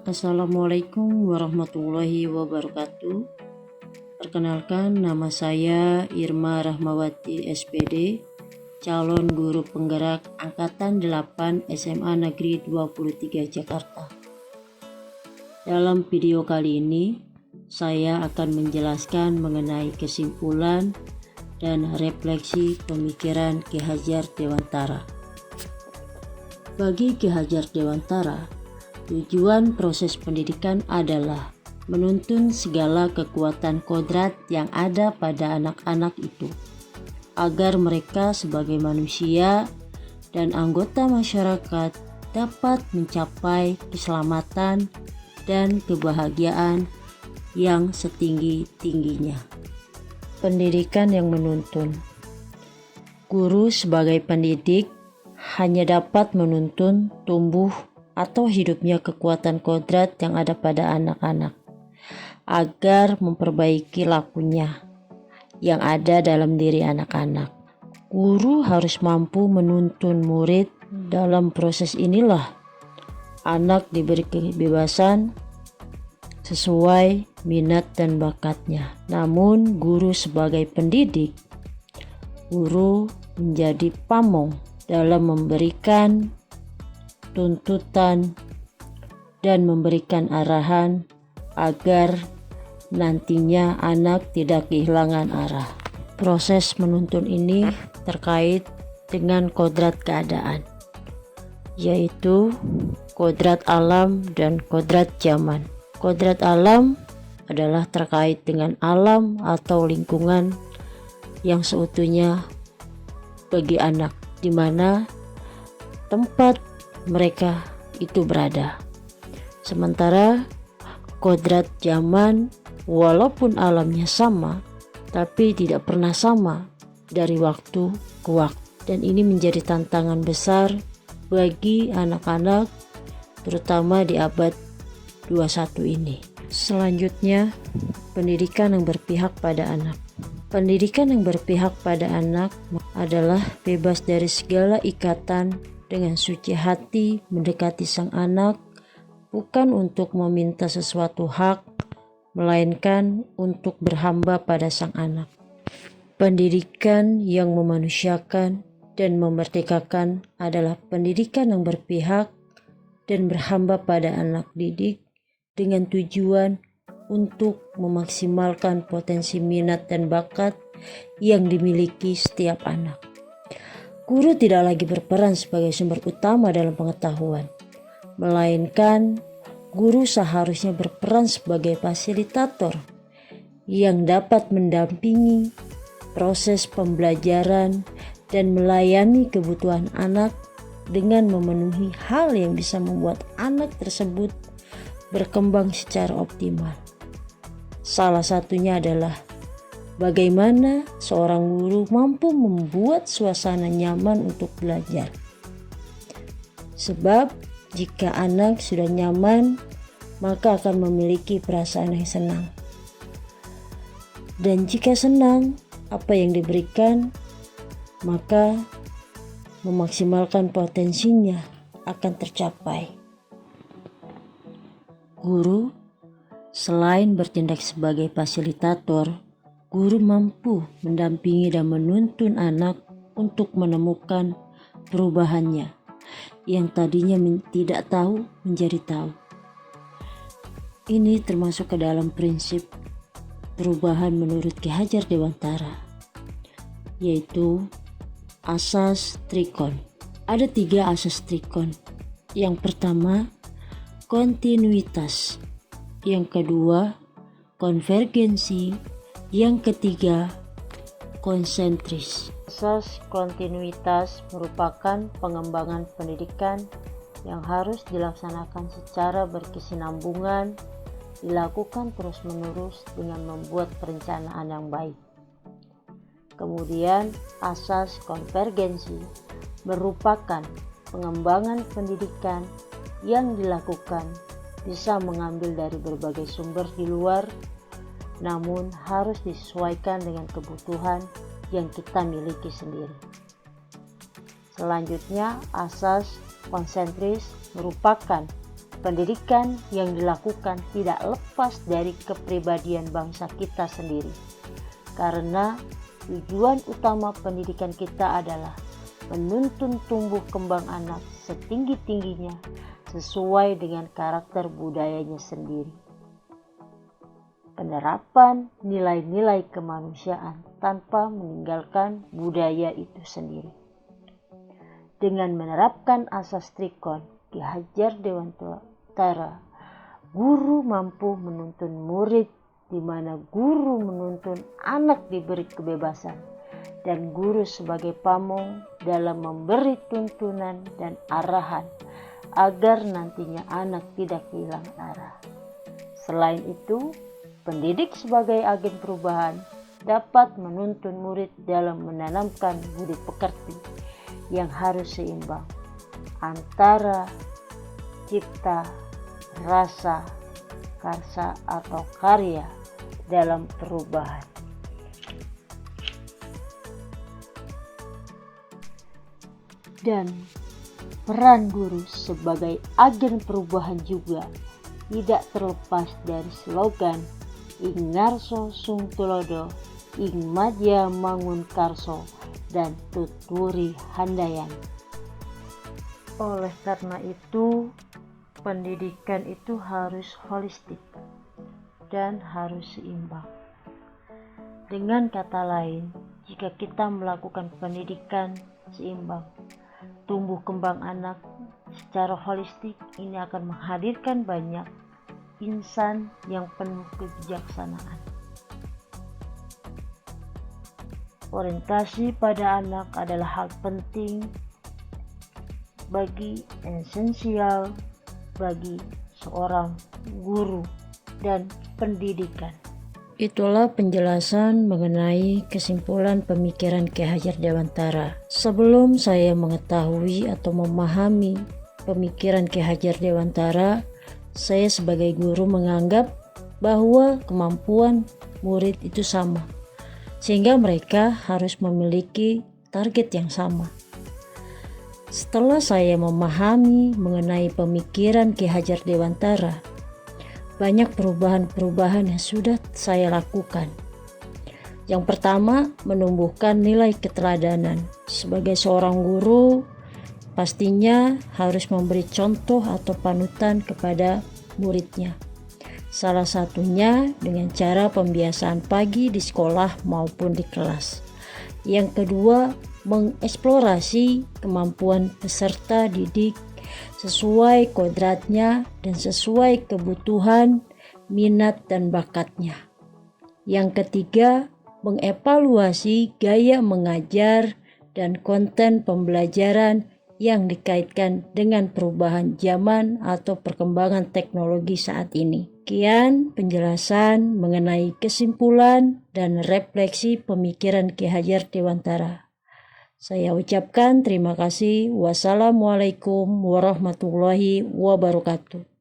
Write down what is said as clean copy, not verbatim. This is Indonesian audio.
Assalamualaikum warahmatullahi wabarakatuh. Perkenalkan, nama saya Irma Rahmawati SPD, calon guru penggerak Angkatan 8 SMA Negeri 23 Jakarta. Dalam video kali ini, saya akan menjelaskan mengenai kesimpulan dan refleksi pemikiran Ki Hajar Dewantara. Bagi Ki Hajar Dewantara, tujuan proses pendidikan adalah menuntun segala kekuatan kodrat yang ada pada anak-anak itu, agar mereka sebagai manusia dan anggota masyarakat dapat mencapai keselamatan dan kebahagiaan yang setinggi-tingginya. Pendidikan yang menuntun. Guru sebagai pendidik hanya dapat menuntun tumbuh atau hidupnya kekuatan kodrat yang ada pada anak-anak agar memperbaiki lakunya yang ada dalam diri anak-anak. Guru harus mampu menuntun murid. Dalam proses inilah anak diberi kebebasan sesuai minat dan bakatnya. Namun guru sebagai pendidik, guru menjadi pamong dalam memberikan tuntutan dan memberikan arahan agar nantinya anak tidak kehilangan arah. Proses menuntun ini terkait dengan kodrat keadaan, yaitu kodrat alam dan kodrat zaman. Kodrat alam adalah terkait dengan alam atau lingkungan yang seutuhnya bagi anak, di mana tempat mereka itu berada. Sementara kodrat zaman, walaupun alamnya sama, tapi tidak pernah sama dari waktu ke waktu. Dan ini menjadi tantangan besar bagi anak-anak, terutama di abad 21 ini. Selanjutnya, pendidikan yang berpihak pada anak. Pendidikan yang berpihak pada anak adalah bebas dari segala ikatan, dengan suci hati mendekati sang anak, bukan untuk meminta sesuatu hak, melainkan untuk berhamba pada sang anak. Pendidikan yang memanusiakan dan memerdekakan adalah pendidikan yang berpihak dan berhamba pada anak didik dengan tujuan untuk memaksimalkan potensi minat dan bakat yang dimiliki setiap anak. Guru tidak lagi berperan sebagai sumber utama dalam pengetahuan, melainkan guru seharusnya berperan sebagai fasilitator yang dapat mendampingi proses pembelajaran dan melayani kebutuhan anak dengan memenuhi hal yang bisa membuat anak tersebut berkembang secara optimal. Salah satunya adalah bagaimana seorang guru mampu membuat suasana nyaman untuk belajar. Sebab jika anak sudah nyaman, maka akan memiliki perasaan yang senang. Dan jika senang apa yang diberikan, maka memaksimalkan potensinya akan tercapai. Guru selain bertindak sebagai fasilitator, guru mampu mendampingi dan menuntun anak untuk menemukan perubahannya yang tadinya tidak tahu menjadi tahu. Ini termasuk ke dalam prinsip perubahan menurut Ki Hajar Dewantara, yaitu asas trikon. Ada 3 asas trikon. Yang pertama, kontinuitas. Yang kedua, konvergensi. Yang ketiga, konsentris. Asas kontinuitas merupakan pengembangan pendidikan yang harus dilaksanakan secara berkesinambungan, dilakukan terus-menerus dengan membuat perencanaan yang baik. Kemudian, asas konvergensi merupakan pengembangan pendidikan yang dilakukan bisa mengambil dari berbagai sumber di luar, namun harus disesuaikan dengan kebutuhan yang kita miliki sendiri. Selanjutnya, asas konsentris merupakan Pendidikan yang dilakukan tidak lepas dari kepribadian bangsa kita sendiri, karena tujuan utama pendidikan kita adalah menuntun tumbuh kembang anak setinggi-tingginya sesuai dengan karakter budayanya sendiri. Penerapan nilai-nilai kemanusiaan tanpa meninggalkan budaya itu sendiri. Dengan menerapkan asas Trikon Ki Hajar Dewantara, guru mampu menuntun murid, di mana guru menuntun anak diberi kebebasan, dan guru sebagai pamong dalam memberi tuntunan dan arahan agar nantinya anak tidak kehilangan arah. Selain itu, pendidik sebagai agen perubahan dapat menuntun murid dalam menanamkan budi pekerti yang harus seimbang antara cipta, rasa, karsa atau karya dalam perubahan. Dan peran guru sebagai agen perubahan juga tidak terlepas dari slogan Ing Ngarso Sung Tulodo, Ing Madya Mangun Karso, dan Tuturi Handayan. Oleh karena itu, pendidikan itu harus holistik dan harus seimbang. Dengan kata lain, jika kita melakukan pendidikan seimbang, tumbuh kembang anak secara holistik, ini akan menghadirkan banyak insan yang penuh kebijaksanaan. Orientasi pada anak adalah hal penting esensial bagi seorang guru dan pendidikan. Itulah penjelasan mengenai kesimpulan pemikiran Ki Hajar Dewantara. Sebelum saya mengetahui atau memahami pemikiran Ki Hajar Dewantara, saya sebagai guru menganggap bahwa kemampuan murid itu sama, sehingga mereka harus memiliki target yang sama. Setelah saya memahami mengenai pemikiran Ki Hajar Dewantara, banyak perubahan-perubahan yang sudah saya lakukan. Yang pertama, menumbuhkan nilai keteladanan. Sebagai seorang guru, pastinya harus memberi contoh atau panutan kepada muridnya. Salah satunya dengan cara pembiasaan pagi di sekolah maupun di kelas. Yang kedua, mengeksplorasi kemampuan peserta didik sesuai kodratnya dan sesuai kebutuhan, minat, dan bakatnya. Yang ketiga, mengevaluasi gaya mengajar dan konten pembelajaran yang dikaitkan dengan perubahan zaman atau perkembangan teknologi saat ini. Sekian penjelasan mengenai kesimpulan dan refleksi pemikiran Ki Hajar Dewantara. Saya ucapkan terima kasih. Wassalamualaikum warahmatullahi wabarakatuh.